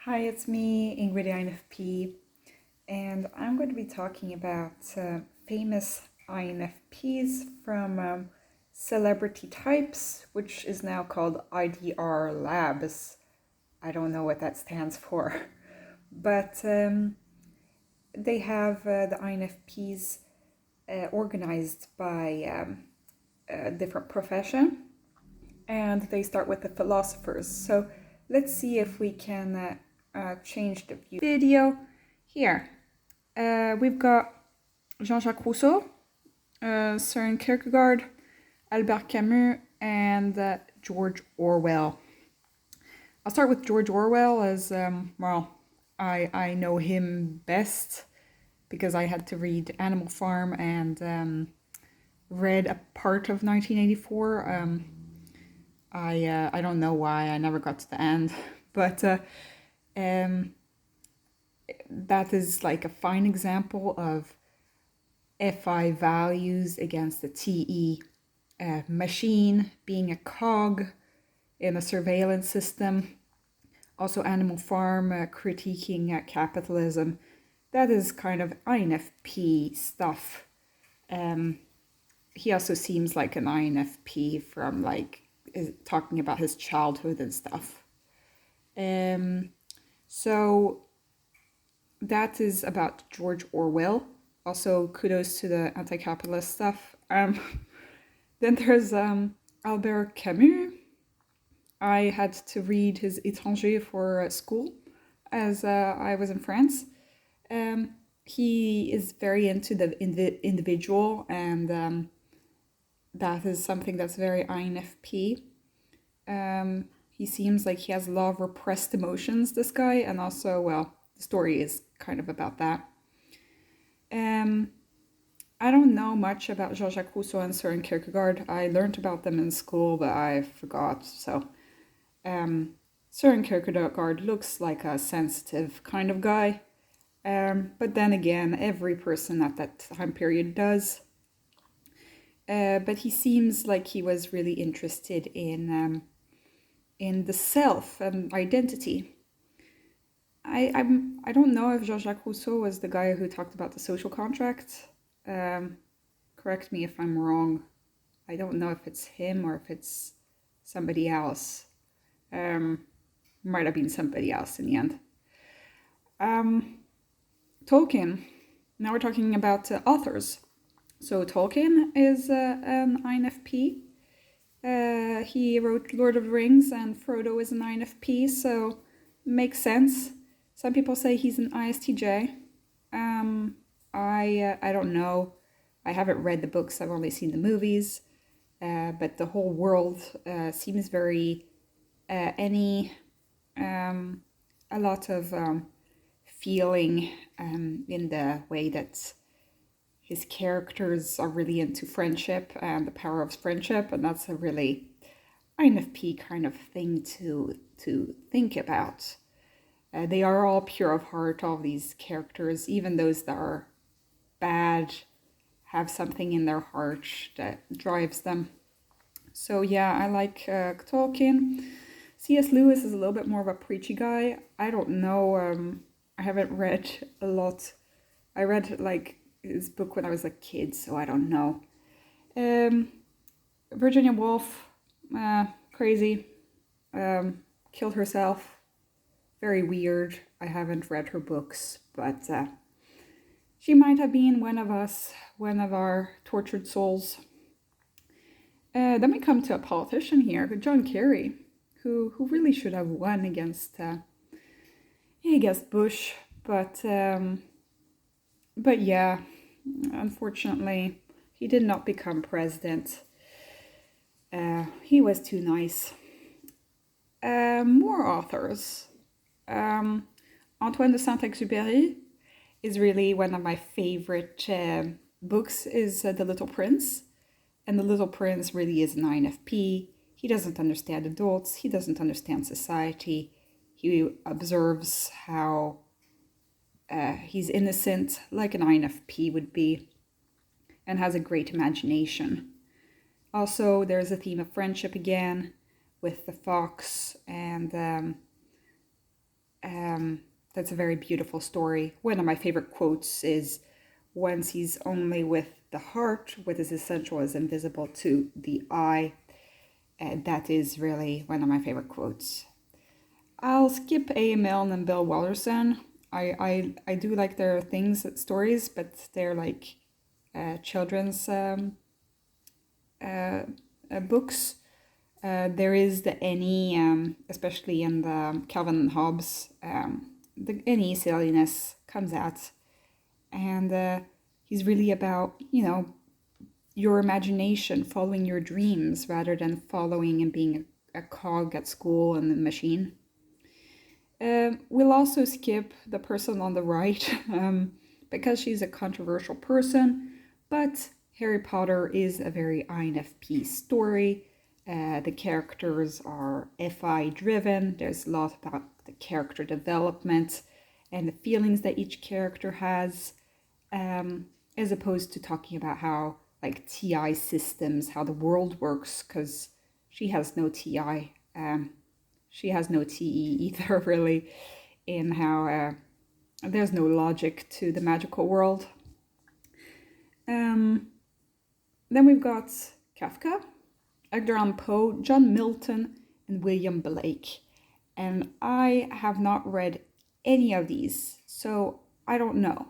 Hi, it's me, Ingrid INFP, and I'm going to be talking about famous INFPs from Celebrity Types, which is now called IDR Labs. I don't know what that stands for, but they have the INFPs organized by a different profession, and they start with the philosophers. So let's see if we can change the view. Video here. We've got Jean-Jacques Rousseau, Søren Kierkegaard, Albert Camus, and George Orwell. I'll start with George Orwell as, I know him best because I had to read Animal Farm and read a part of 1984. I don't know why I never got to the end, but that is like a fine example of FI values against the TE machine being a cog in a surveillance system. Also Animal Farm critiquing capitalism. That is kind of INFP stuff. He also seems like an INFP from talking about his childhood and stuff. So that is about George Orwell. Also, kudos to the anti-capitalist stuff. Then there's Albert Camus. I had to read his Étranger for school as I was in France. He is very into the individual, and that is something that's very INFP. He seems like he has a lot of repressed emotions, this guy, and also, well, the story is kind of about that. I don't know much about Jean-Jacques Rousseau and Søren Kierkegaard. I learned about them in school, but I forgot. So Søren Kierkegaard looks like a sensitive kind of guy. But then again, every person at that time period does. But he seems like he was really interested in the self and identity. I don't know if Jean-Jacques Rousseau was the guy who talked about the social contract. Correct me if I'm wrong. I don't know if it's him or if it's somebody else. Might have been somebody else in the end. Tolkien. Now we're talking about authors. So Tolkien is an INFP. He wrote Lord of the Rings, and Frodo is an INFP, so makes sense. Some people say he's an ISTJ. I don't know. I haven't read the books. I've only seen the movies. But the whole world seems very a lot of feeling in the way that his characters are really into friendship and the power of friendship, and that's a really INFP kind of thing to think about. They are all pure of heart, all these characters, even those that are bad, have something in their heart that drives them. So yeah, I like Tolkien. C.S. Lewis is a little bit more of a preachy guy. I don't know, I haven't read a lot. I read like his book when I was a kid, so I don't know. Virginia Woolf, crazy, killed herself. Very weird. I haven't read her books, but she might have been one of us, one of our tortured souls. Then we come to a politician here, John Kerry, who really should have won against Bush, but yeah, unfortunately, he did not become president. He was too nice. More authors. Antoine de Saint-Exupéry is really one of my favorite books, is The Little Prince. And The Little Prince really is an INFP. He doesn't understand adults. He doesn't understand society. He observes how he's innocent, like an INFP would be, and has a great imagination. Also, there's a theme of friendship again with the fox and that's a very beautiful story. One of my favorite quotes is, "Once he's only with the heart, what is essential is invisible to the eye." That is really one of my favorite quotes. I'll skip A.M. Milne and Bill Wallerson. I do like their stories, but they're like children's books. There is the Any, especially in the Calvin and Hobbes, the Any silliness comes out. And he's really about, your imagination, following your dreams rather than following and being a cog at school and the machine. We'll also skip the person on the right because she's a controversial person, but Harry Potter is a very INFP story. The characters are FI driven. There's a lot about the character development and the feelings that each character has, as opposed to talking about how like TI systems, how the world works, because she has no TI. She has no TE either, really, in how there's no logic to the magical world. Then we've got Kafka, Edgar Allan Poe, John Milton, and William Blake. And I have not read any of these, so I don't know.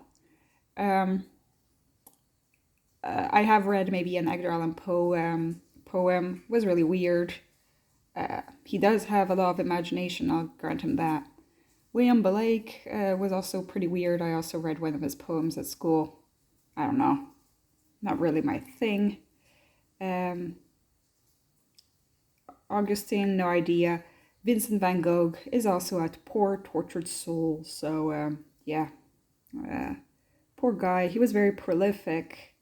I have read maybe an Edgar Allan Poe poem. It was really weird. He does have a lot of imagination, I'll grant him that. William Blake was also pretty weird. I also read one of his poems at school. I don't know. Not really my thing. Augustine, no idea. Vincent van Gogh is also a poor, tortured soul. So, poor guy. He was very prolific.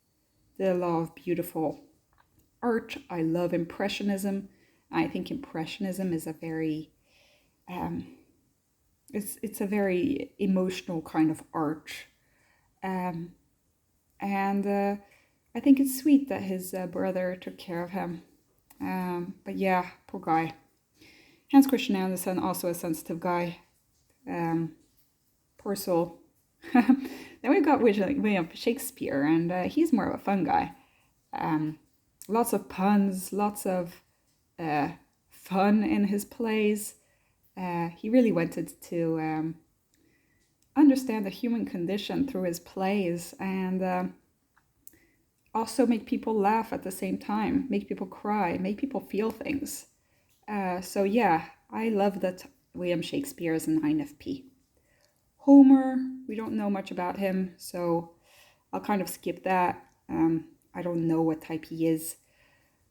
Did a lot of beautiful art. I love Impressionism. I think Impressionism is a very, it's a very emotional kind of art. And I think it's sweet that his brother took care of him. But yeah, poor guy. Hans Christian Andersen, also a sensitive guy. Poor soul. Then we've got William Shakespeare, and he's more of a fun guy. Lots of puns, lots of fun in his plays. He really wanted to understand the human condition through his plays, and also make people laugh at the same time, make people cry, make people feel things. So yeah, I love that William Shakespeare is an INFP. Homer, we don't know much about him, so I'll kind of skip that. I don't know what type he is.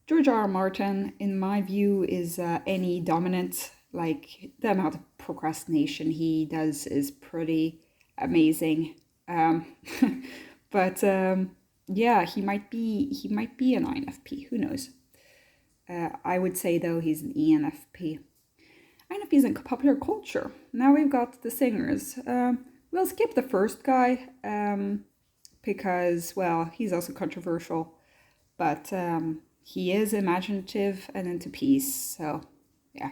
George R. R. Martin, in my view, is any dominant. Like, the amount of procrastination he does is pretty amazing. But yeah, he might be an INFP. Who knows? I would say though he's an ENFP. INFPs in popular culture. Now we've got the singers. We'll skip the first guy because, well, he's also controversial, but he is imaginative and into peace. So yeah.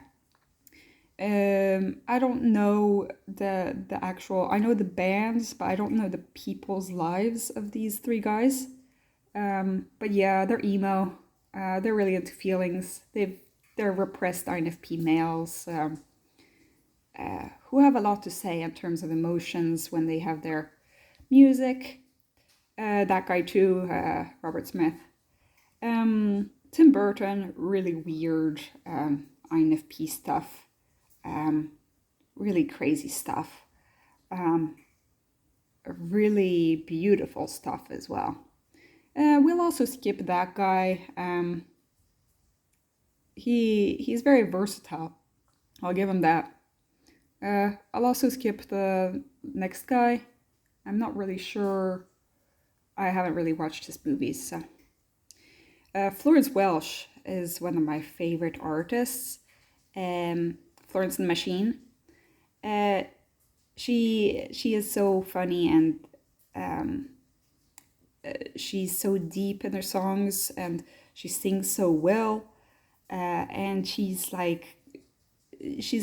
I don't know the actual. I know the bands, but I don't know the people's lives of these three guys. But yeah, they're emo. They're really into feelings. They're repressed INFP males who have a lot to say in terms of emotions when they have their music. That guy too, Robert Smith. Tim Burton, really weird INFP stuff. Really crazy stuff. Really beautiful stuff as well. We'll also skip that guy. He's very versatile. I'll give him that. I'll also skip the next guy. I'm not really sure. I haven't really watched his movies. So. Florence Welch is one of my favorite artists. Florence and the Machine. She is so funny, and she's so deep in her songs, and she sings so well. And she's a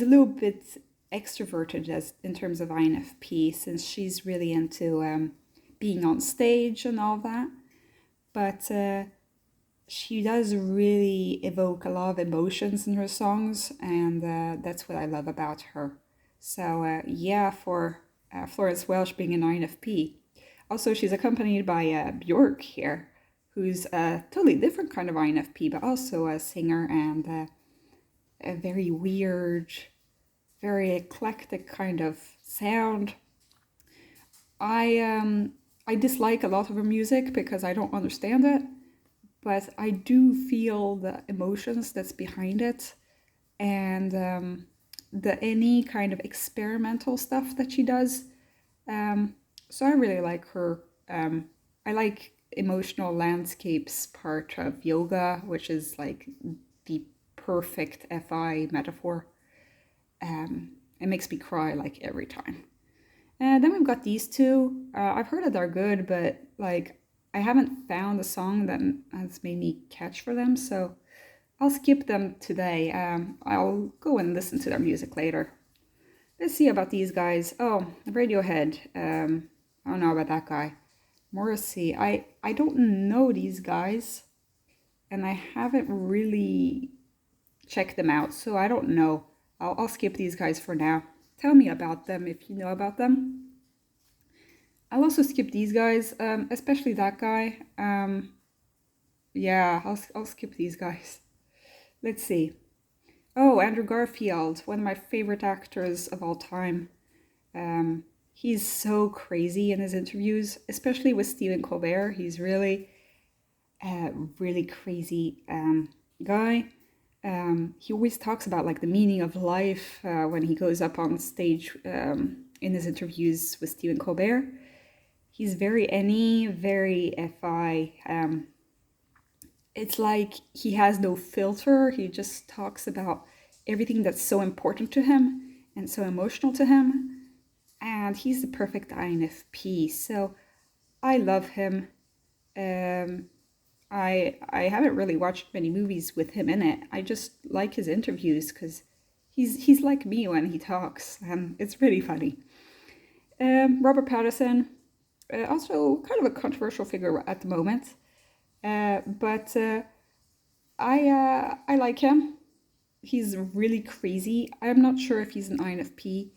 little bit extroverted as in terms of INFP, since she's really into being on stage and all that. But she does really evoke a lot of emotions in her songs, and that's what I love about her. So yeah, for Florence Welsh being an INFP. Also, she's accompanied by Björk here, who's a totally different kind of INFP, but also a singer and a very weird, very eclectic kind of sound. I dislike a lot of her music because I don't understand it, but I do feel the emotions that's behind it, and the any kind of experimental stuff that she does. So I really like her. I like emotional landscapes part of yoga, which is like the perfect FI metaphor. It makes me cry like every time. And then we've got these two. I've heard that they're good, but like I haven't found a song that has made me catch for them, so I'll skip them today. I'll go and listen to their music later. Let's see about these guys. Oh, Radiohead. I don't know about that guy. Morrissey. I don't know these guys, and I haven't really checked them out, so I don't know. I'll skip these guys for now. Tell me about them if you know about them. I'll also skip these guys, especially that guy. Yeah, I'll skip these guys. Let's see. Oh, Andrew Garfield, one of my favorite actors of all time. He's so crazy in his interviews, especially with Stephen Colbert. He's really a really crazy guy. He always talks about like the meaning of life when he goes up on stage in his interviews with Stephen Colbert. He's very very FI. It's like he has no filter. He just talks about everything that's so important to him and so emotional to him. And he's the perfect INFP. So I love him. I haven't really watched many movies with him in it. I just like his interviews because he's like me when he talks, and it's really funny. Robert Pattinson, also kind of a controversial figure at the moment, but I like him. He's really crazy. I'm not sure if he's an INFP.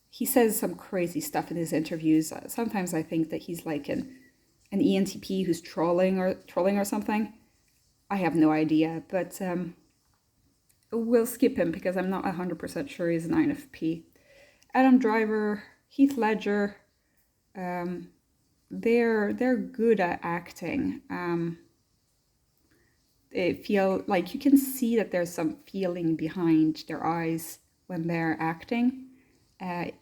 He says some crazy stuff in his interviews. Sometimes I think that he's like an ENTP who's trolling or something. I have no idea, but we'll skip him because I'm not 100% sure he's an INFP. Adam Driver, Heath Ledger, they're good at acting. They feel like you can see that there's some feeling behind their eyes when they're acting.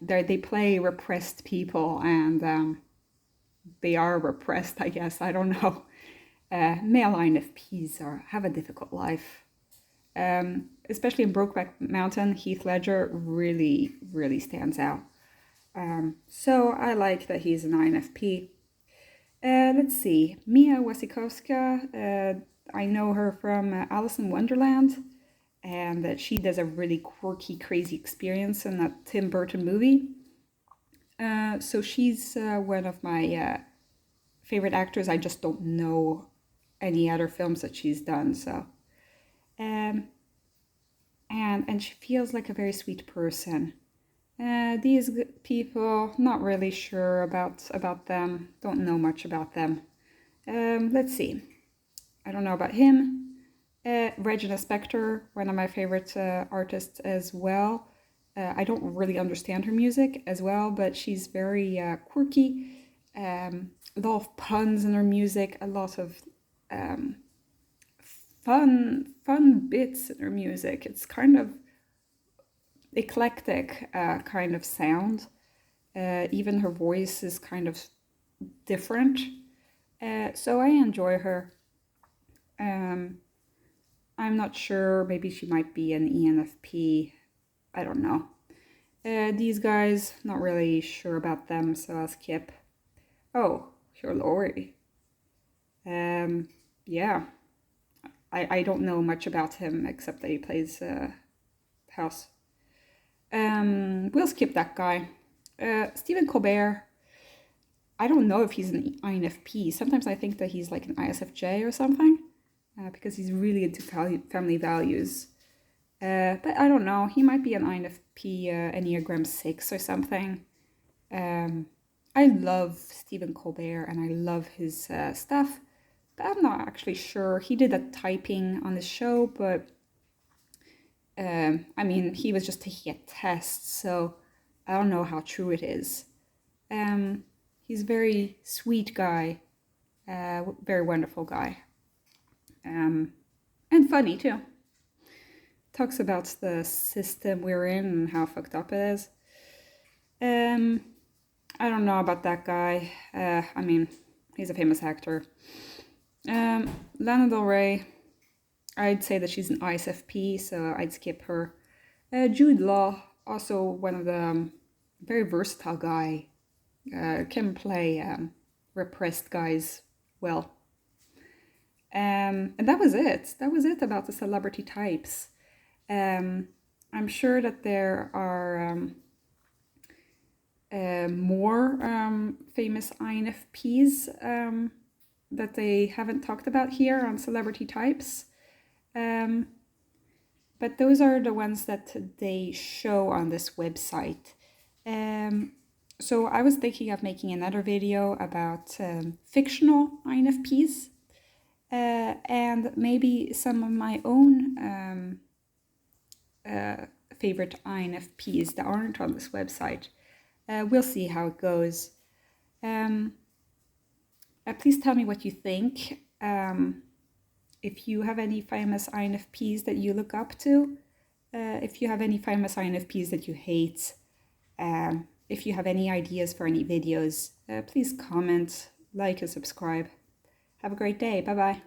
They play repressed people, and they are repressed, I guess. I don't know. Male INFPs have a difficult life. Especially in Brokeback Mountain, Heath Ledger really stands out. So I like that he's an INFP. Let's see. Mia Wasikowska. I know her from Alice in Wonderland, and that she does a really quirky, crazy experience in that Tim Burton movie. So she's one of my favorite actors. I just don't know any other films that she's done. So, and she feels like a very sweet person. These people, not really sure about them. Don't know much about them. Let's see. I don't know about him. Regina Spektor, one of my favorite artists as well. I don't really understand her music as well, but she's very quirky. A lot of puns in her music, a lot of fun bits in her music. It's kind of eclectic kind of sound. Even her voice is kind of different. So I enjoy her. I'm not sure. Maybe she might be an ENFP. I don't know. These guys, not really sure about them, so I'll skip. Oh, Hugh Laurie. Yeah. I don't know much about him except that he plays House. We'll skip that guy. Stephen Colbert, I don't know if he's an INFP. Sometimes I think that he's like an ISFJ or something, because he's really into family values. But I don't know. He might be an INFP, Enneagram 6 or something. I love Stephen Colbert and I love his stuff, but I'm not actually sure. He did a typing on the show, but I mean, he was just taking a test, so I don't know how true it is. He's a very sweet guy, very wonderful guy, and funny too. Talks about the system we're in and how fucked up it is. I don't know about that guy. I mean, he's a famous actor. Lana Del Rey, I'd say that she's an ISFP, so I'd skip her. Jude Law, also one of the very versatile guy. Can play repressed guys well. And that was it. That was it about the celebrity types. I'm sure that there are more famous INFPs that they haven't talked about here on celebrity types. But those are the ones that they show on this website. So I was thinking of making another video about fictional INFPs and maybe some of my own favorite INFPs that aren't on this website. We'll see how it goes. Please tell me what you think. If you have any famous INFPs that you look up to, if you have any famous INFPs that you hate, if you have any ideas for any videos, please comment, like, and subscribe. Have a great day. Bye-bye.